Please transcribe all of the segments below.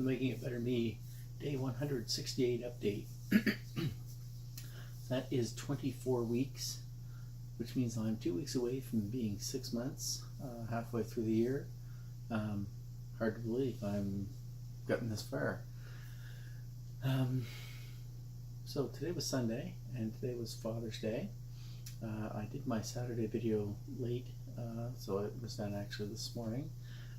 the Making It Better Me Day 168 update. That is 24 weeks, which means I'm 2 weeks away from being 6 months, halfway through the year. Hard to believe I'm gotten this far. So today was Sunday, and today was Father's Day. I did my Saturday video late, so it was done actually this morning.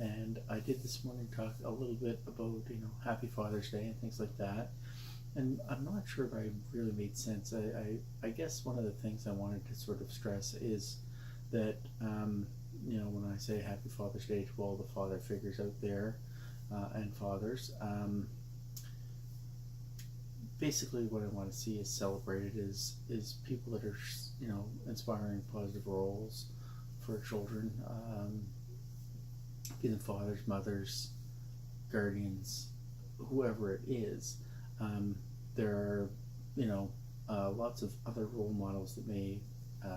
And I did this morning talk a little bit about, Happy Father's Day and things like that. And I'm not sure if I really made sense. I guess one of the things I wanted to sort of stress is that, when I say Happy Father's Day to all the father figures out there and fathers, basically what I want to see is celebrated is people that are, inspiring positive roles for children, be them fathers, mothers, guardians, whoever it is. There are, lots of other role models that may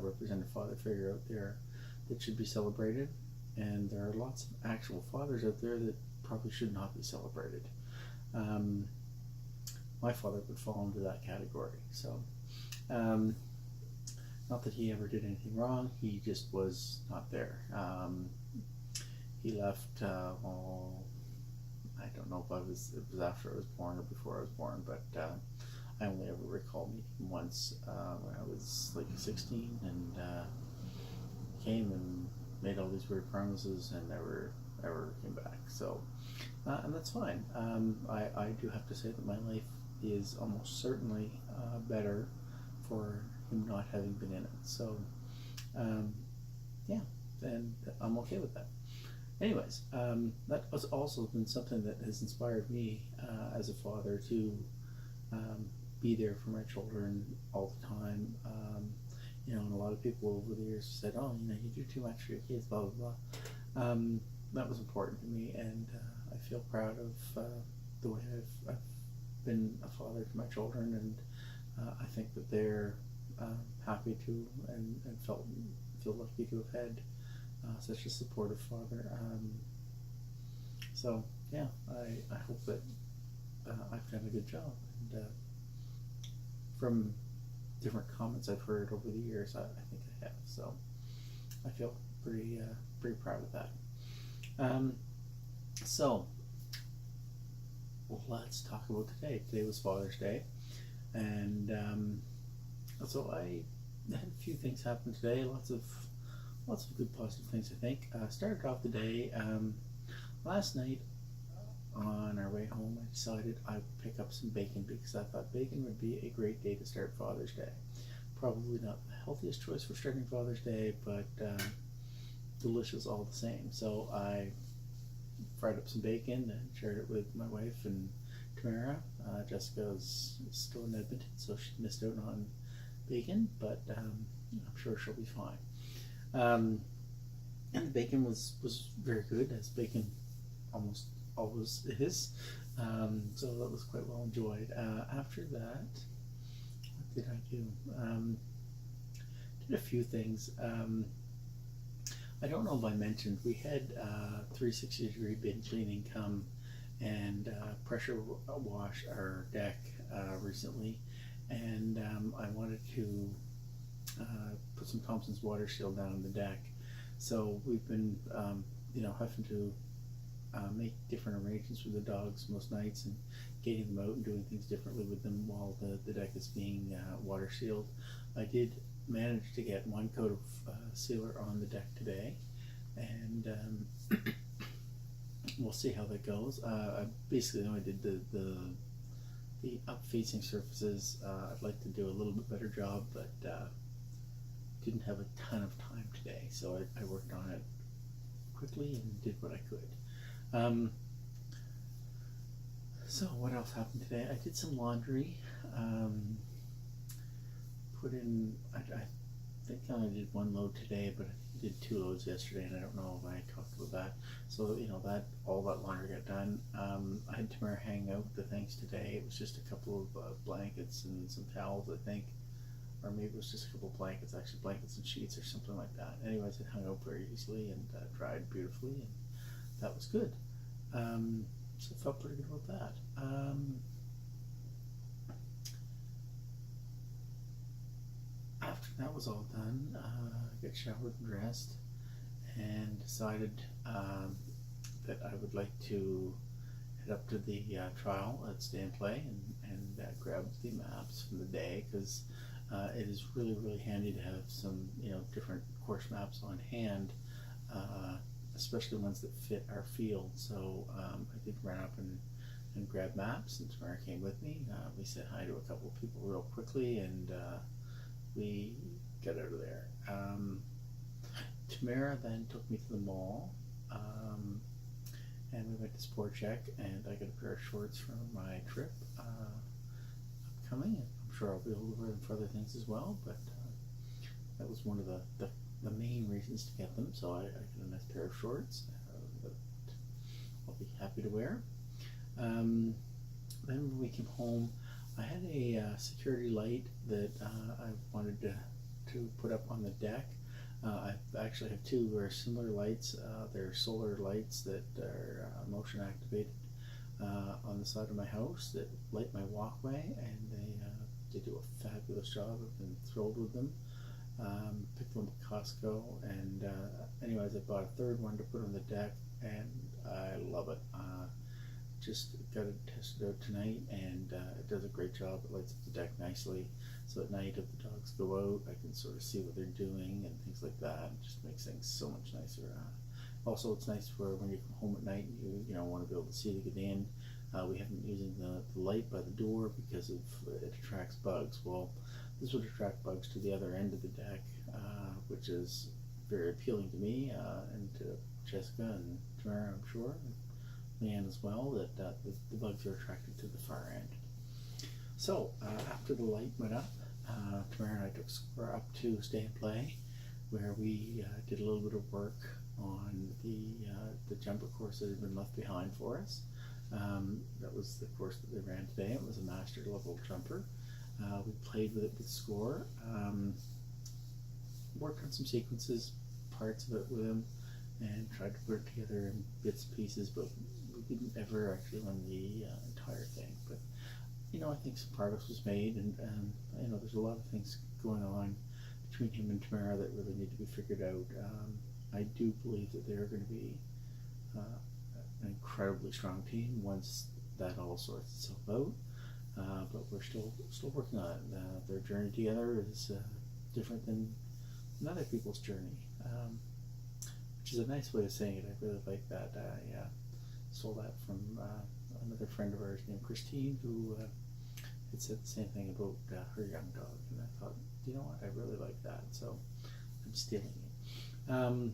represent a father figure out there that should be celebrated, and there are lots of actual fathers out there that probably should not be celebrated. My father would fall into that category. So, not that he ever did anything wrong, he just was not there. He left, I don't know if it was after I was born or before I was born, but I only ever recall meeting him once when I was like 16, and came and made all these weird promises and never ever came back. So, and that's fine. I do have to say that my life is almost certainly better for him not having been in it. So, yeah, and I'm okay with that. Anyways, that has also been something that has inspired me as a father to be there for my children all the time. And a lot of people over the years said, "Oh, you do too much for your kids," blah blah blah. That was important to me, and I feel proud of the way I've been a father to my children, and I think that they're happy to and feel lucky to have had such a supportive father. So yeah, I hope that I've done a good job, and from different comments I've heard over the years, I think I have. So I feel pretty proud of that. So let's talk about today. Today was Father's Day, and so I had a few things happen today. Lots of good positive things, I think. Started off the day last night. On our way home, I decided I would pick up some bacon because I thought bacon would be a great day to start Father's Day. Probably not the healthiest choice for starting Father's Day, but delicious all the same. So I fried up some bacon and shared it with my wife and Tamara. Jessica's still in Edmonton, so she missed out on bacon, but I'm sure she'll be fine. And the bacon was very good, as bacon almost always is. So that was quite well enjoyed. After that, what did I do? Did a few things. I don't know if I mentioned, we had 360-degree bin cleaning come and pressure wash our deck recently, and I wanted to put some Thompson's water seal down on the deck. So we've been, having to make different arrangements with the dogs most nights, and getting them out and doing things differently with them while the deck is being water sealed. I did manage to get one coat of sealer on the deck today, and we'll see how that goes. I basically only did the up-facing surfaces. I'd like to do a little bit better job, but didn't have a ton of time today, so I worked on it quickly and did what I could. So what else happened today? I did some laundry. Put in, I think I only did one load today, but I did 2 loads yesterday, and I don't know if I talked about that. So all that laundry got done. I had Tamara hang out the things today. It was just a couple of blankets and some towels, I think, or maybe it was just a couple of blankets, actually blankets and sheets or something like that. Anyways, it hung out very easily and dried beautifully, and that was good. So I felt pretty good about that. After that was all done, I got showered and dressed and decided that I would like to head up to the trial at Stay and Play and grab the maps from the day, because it is really handy to have some different course maps on hand, especially ones that fit our field. So I did run up and grab maps, and Tamara came with me. We said hi to a couple of people real quickly, and we got out of there. Tamara then took me to the mall, and we went to Sport Check, and I got a pair of shorts for my trip upcoming. I'm sure I'll be able to wear them for other things as well, but that was one of the main reasons to get them. So I got a nice pair of shorts that I'll be happy to wear. Then when we came home, I had a security light that I wanted to put up on the deck. I actually have two very similar lights. They're solar lights that are motion activated on the side of my house that light my walkway, and they do a fabulous job. I've been thrilled with them. Picked them at Costco, and anyways, I bought a third one to put on the deck, and I love it. Just got it tested out tonight, and it does a great job. It lights up the deck nicely, so at night if the dogs go out, I can sort of see what they're doing and things like that. It just makes things so much nicer. Also, it's nice for when you come home at night and you want to be able to see to get in. We haven't been using the light by the door because it attracts bugs. Well, this would attract bugs to the other end of the deck, which is very appealing to me and to Jessica and Tamara, I'm sure, and Leanne as well, that the bugs are attracted to the far end. So after the light went up, Tamara and I took Square up to Stay and Play, where we did a little bit of work on the jumper course that had been left behind for us. That was the course that they ran today. It was a master level jumper. We played with it with Score, worked on some sequences, parts of it with him, and tried to put it together in bits and pieces, but we didn't ever actually run the entire thing. But I think some progress was made, and there's a lot of things going on between him and Tamara that really need to be figured out. I do believe that they're going to be an incredibly strong team once that all sorts itself out. But we're still working on it. Their journey together is different than other people's journey, which is a nice way of saying it. I really like that. I stole that from another friend of ours named Christine, who had said the same thing about her young dog, and I thought, you know what, I really like that, so I'm stealing it.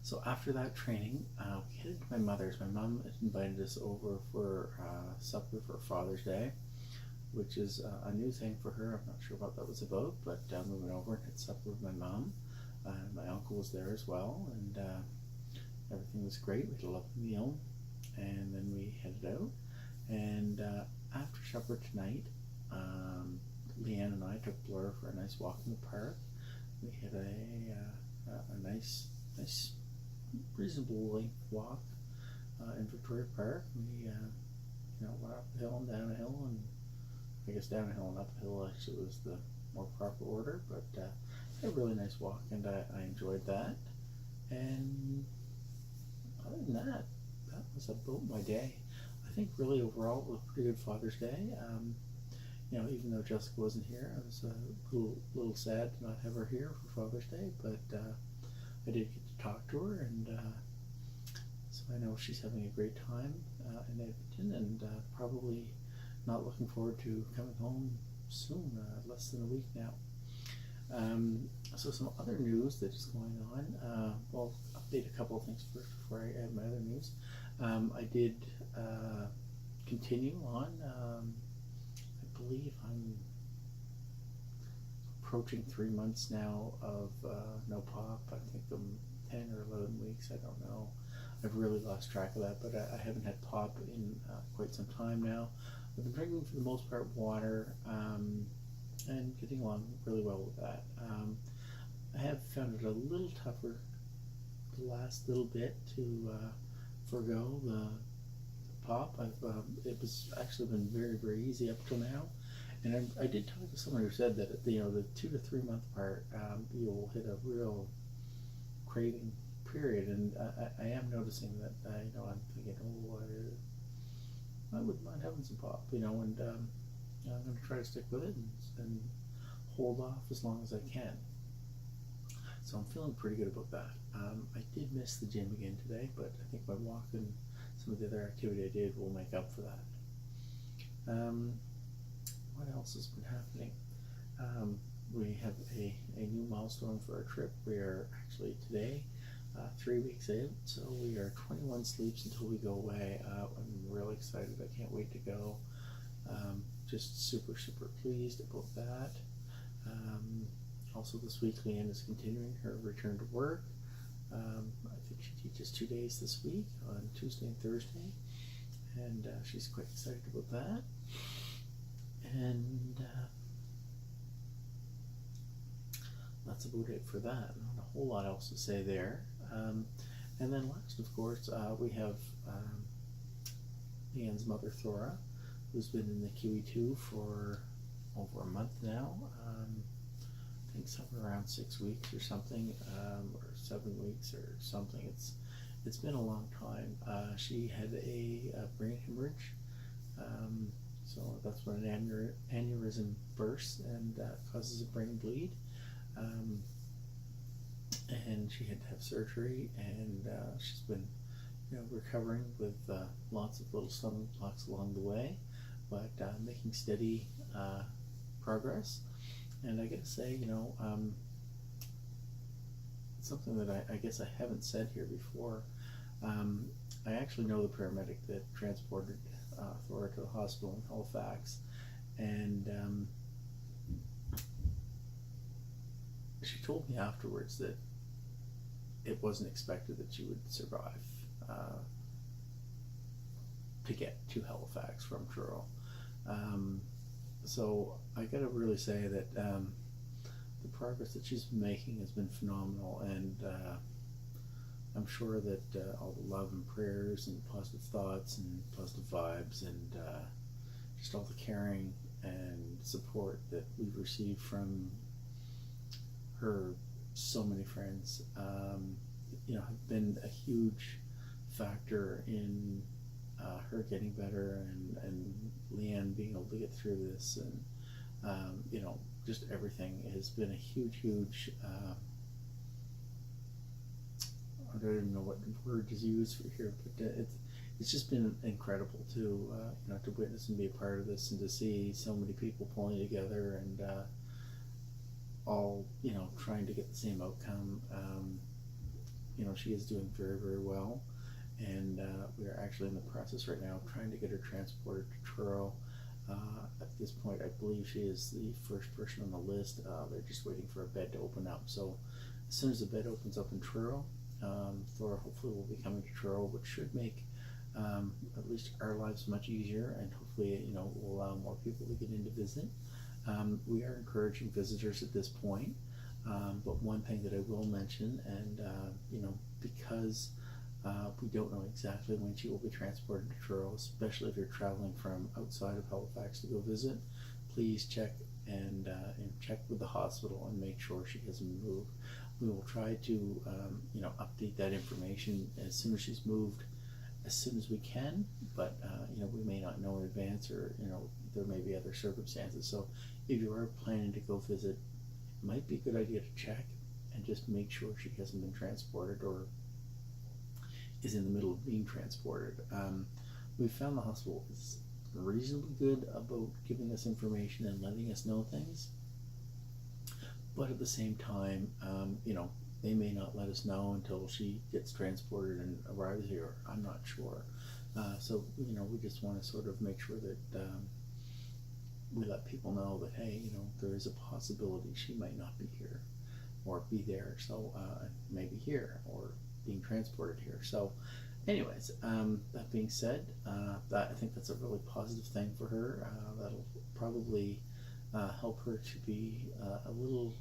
So after that training, we headed to my mother's. My mom had invited us over for supper for Father's Day, which is a new thing for her. I'm not sure what that was about, but we went over and had supper with my mom. My uncle was there as well, and everything was great. We had a lovely meal, and then we headed out. And after supper tonight, Leanne and I took Blur for a nice walk in the park. We had a nice reasonable length walk in Victoria Park. We went up a hill and down a hill, and I guess down a hill and up a hill actually was the more proper order, but a really nice walk, and I enjoyed that. And other than that, that was about my day. I think really overall it was a pretty good Father's Day. Even though Jessica wasn't here, I was a little sad to not have her here for Father's Day, but I did get to talk to her, and so I know she's having a great time in Edmonton, and probably not looking forward to coming home soon, less than a week now. So some other news that is going on. Well, update a couple of things first before I add my other news. I did continue on. I believe I'm approaching 3 months now of no pop. I think I'm 10 or 11 weeks. I don't know. I've really lost track of that, but I haven't had pop in quite some time now. I've been drinking for the most part water, and getting along really well with that. I have found it a little tougher the last little bit to forego the pop. It was actually been very, very easy up till now. And I did talk to someone who said that the 2 to 3 month part, you'll hit a real craving period, and I am noticing that. I'm thinking, oh, I wouldn't mind having some pop, and I'm going to try to stick with it and hold off as long as I can. So I'm feeling pretty good about that. I did miss the gym again today, but I think my walk and some of the other activity I did will make up for that. What else has been happening? We have a new milestone for our trip. We are actually today 3 weeks in, so we are 21 sleeps until we go away. I'm really excited. I can't wait to go. Just super, super pleased about that. Also this week, Leanne is continuing her return to work. I think she teaches 2 days this week, on Tuesday and Thursday, and she's quite excited about that. And that's about it for that. Not a whole lot else to say there. And then last, of course, we have Leanne's mother, Thora, who's been in the QE2 for over a month now. I think somewhere around 6 weeks or something, or 7 weeks or something. It's been a long time. She had a brain hemorrhage. So that's when an aneurysm bursts and causes a brain bleed. And she had to have surgery, and she's been recovering with lots of little stumbling blocks along the way, but making steady progress. And I gotta say, something that I guess I haven't said here before, I actually know the paramedic that transported Thora to the hospital in Halifax, and she told me afterwards that it wasn't expected that she would survive to get to Halifax from Truro. So I gotta really say that the progress that she's been making has been phenomenal, and I'm sure that all the love and prayers and positive thoughts and positive vibes and just all the caring and support that we've received from her so many friends have been a huge factor in her getting better, and Leanne being able to get through this, and just everything has been a huge I don't even know what word to use for here, but it's just been incredible to to witness and be a part of this, and to see so many people pulling together and all trying to get the same outcome. She is doing very, very well, and we are actually in the process right now of trying to get her transported to Truro. At this point, I believe she is the first person on the list. They're just waiting for a bed to open up. So as soon as the bed opens up in Truro, Thora hopefully will be coming to Truro, which should make at least our lives much easier, and hopefully will allow more people to get in to visit. We are encouraging visitors at this point, but one thing that I will mention, and because we don't know exactly when she will be transported to Truro, especially if you're traveling from outside of Halifax to go visit, please check and check with the hospital and make sure she hasn't moved. We will try to update that information as soon as she's moved, as soon as we can, but we may not know in advance, or there may be other circumstances. So if you are planning to go visit, it might be a good idea to check and just make sure she hasn't been transported or is in the middle of being transported. We found the hospital is reasonably good about giving us information and letting us know things, but at the same time, they may not let us know until she gets transported and arrives here. I'm not sure. So we just want to sort of make sure that we let people know that, hey, there is a possibility she might not be here or be there, so maybe here or being transported here. So anyways, that being said, I think that's a really positive thing for her. That'll probably help her to be a little,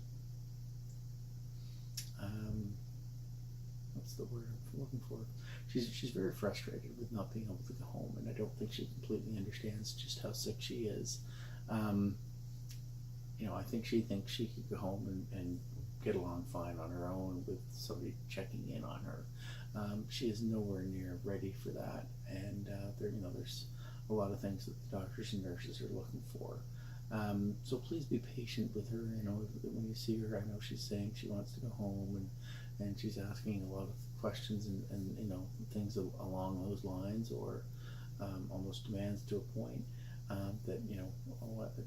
what's the word I'm looking for. She's very frustrated with not being able to go home, and I don't think she completely understands just how sick she is. I think she thinks she could go home and get along fine on her own with somebody checking in on her. She is nowhere near ready for that, and there's a lot of things that the doctors and nurses are looking for. So please be patient with her. When you see her, I know she's saying she wants to go home, and she's asking a lot of questions and things along those lines, or almost demands to a point that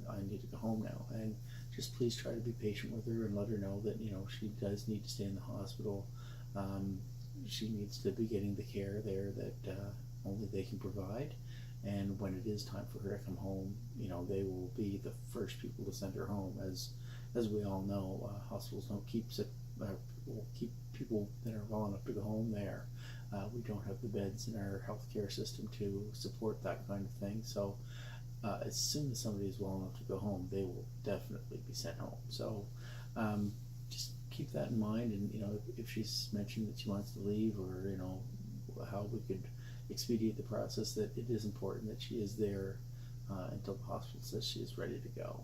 I need to go home now. And just please try to be patient with her and let her know that she does need to stay in the hospital. She needs to be getting the care there that only they can provide. And when it is time for her to come home, they will be the first people to send her home. As we all know, hospitals don't keep people that are well enough to go home there. We don't have the beds in our healthcare system to support that kind of thing. So as soon as somebody is well enough to go home, they will definitely be sent home. So just keep that in mind. And if she's mentioned that she wants to leave, or how we could expedite the process, that it is important that she is there until the hospital says she is ready to go.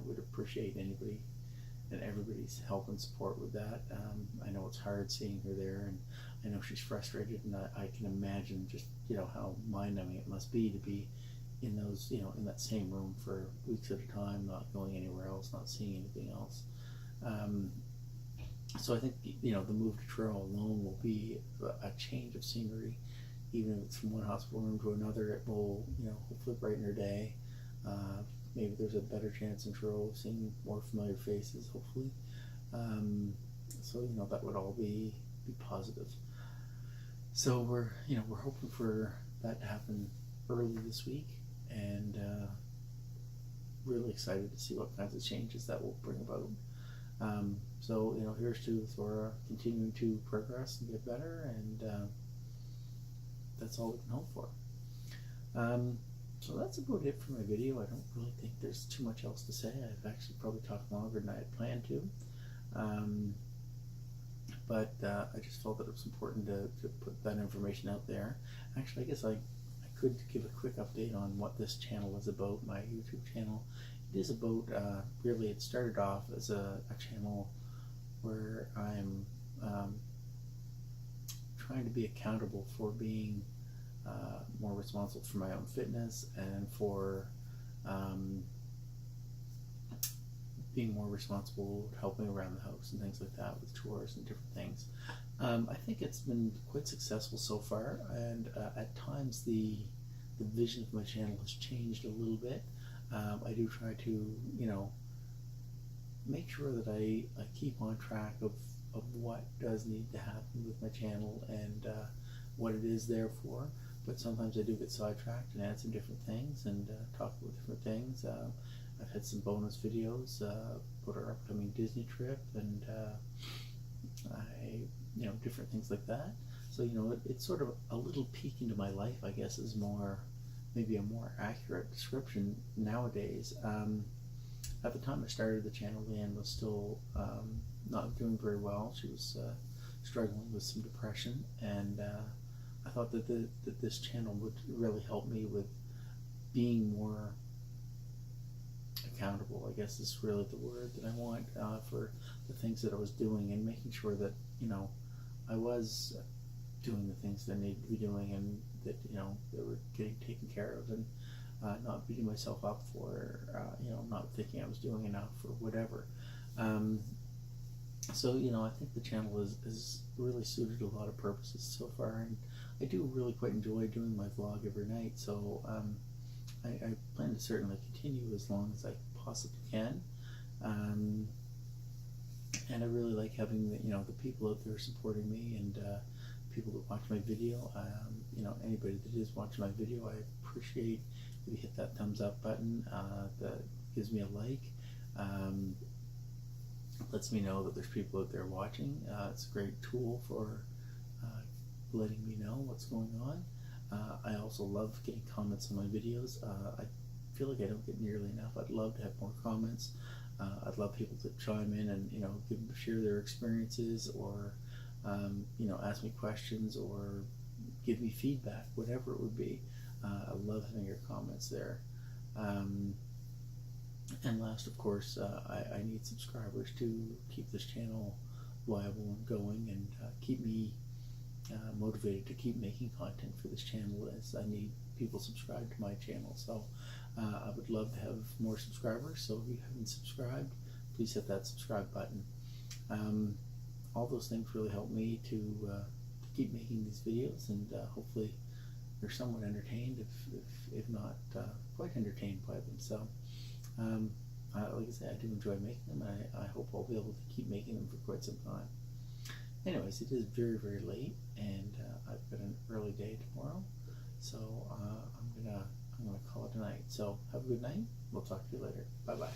We'd appreciate anybody and everybody's help and support with that. I know it's hard seeing her there, and I know she's frustrated, and I can imagine just how mind-numbing it must be to be in those in that same room for weeks at a time, not going anywhere else, not seeing anything else. So I think the move to Toronto alone will be a change of scenery. Even if it's from one hospital room to another, it will hopefully brighten her day. Maybe there's a better chance in Toronto of seeing more familiar faces, hopefully. So that would all be positive. So we're hoping for that to happen early this week, and really excited to see what kinds of changes that will bring about. So here's to Thora continuing to progress and get better, and that's all we can hope for. So that's about it for my video. I don't really think there's too much else to say. I've actually probably talked longer than I had planned to. But I just felt that it was important to put that information out there. Actually, I guess I could give a quick update on what this channel is about, my YouTube channel. It is about, really, it started off as a channel where I'm trying to be accountable for being more responsible for my own fitness, and for being more responsible helping around the house and things like that with chores and different things. I think it's been quite successful so far, and at times the vision of my channel has changed a little bit. I do try to make sure that I keep on track of what does need to happen with my channel, and what it is there for. But sometimes I do get sidetracked and add some different things and talk about different things. I've had some bonus videos about our upcoming Disney trip, and different things like that. So it's sort of a little peek into my life, I guess, is maybe a more accurate description nowadays. At the time I started the channel, Leanne was still not doing very well. She was struggling with some depression, and I thought that this channel would really help me with being more accountable, I guess is really the word that I want, for the things that I was doing, and making sure that I was doing the things that I needed to be doing, and that they were getting taken care of, and not beating myself up for not thinking I was doing enough or whatever. So I think the channel is really suited a lot of purposes so far, and I do really quite enjoy doing my vlog every night. So I plan to certainly continue as long as I possibly can. And I really like having the people out there supporting me, and people that watch my video. Anybody that is watching my video, I appreciate if you hit that thumbs up button. That gives me a like. Lets me know that there's people out there watching. It's a great tool for letting me know what's going on. I also love getting comments on my videos. I feel like I don't get nearly enough. I'd love to have more comments. I'd love people to chime in and share their experiences, or you know, ask me questions or give me feedback, whatever it would be. I love having your comments there. And last, of course, I need subscribers to keep this channel viable and going, and keep me motivated to keep making content for this channel, as I need people subscribed to my channel. So I would love to have more subscribers. So if you haven't subscribed, please hit that subscribe button. All those things really help me to keep making these videos, and hopefully you're somewhat entertained, if not quite entertained by them. So like I say, I do enjoy making them, and I hope I'll be able to keep making them for quite some time. Anyways, it is very, very late, and I've got an early day tomorrow, so I'm gonna call it a night. So have a good night. We'll talk to you later. Bye bye.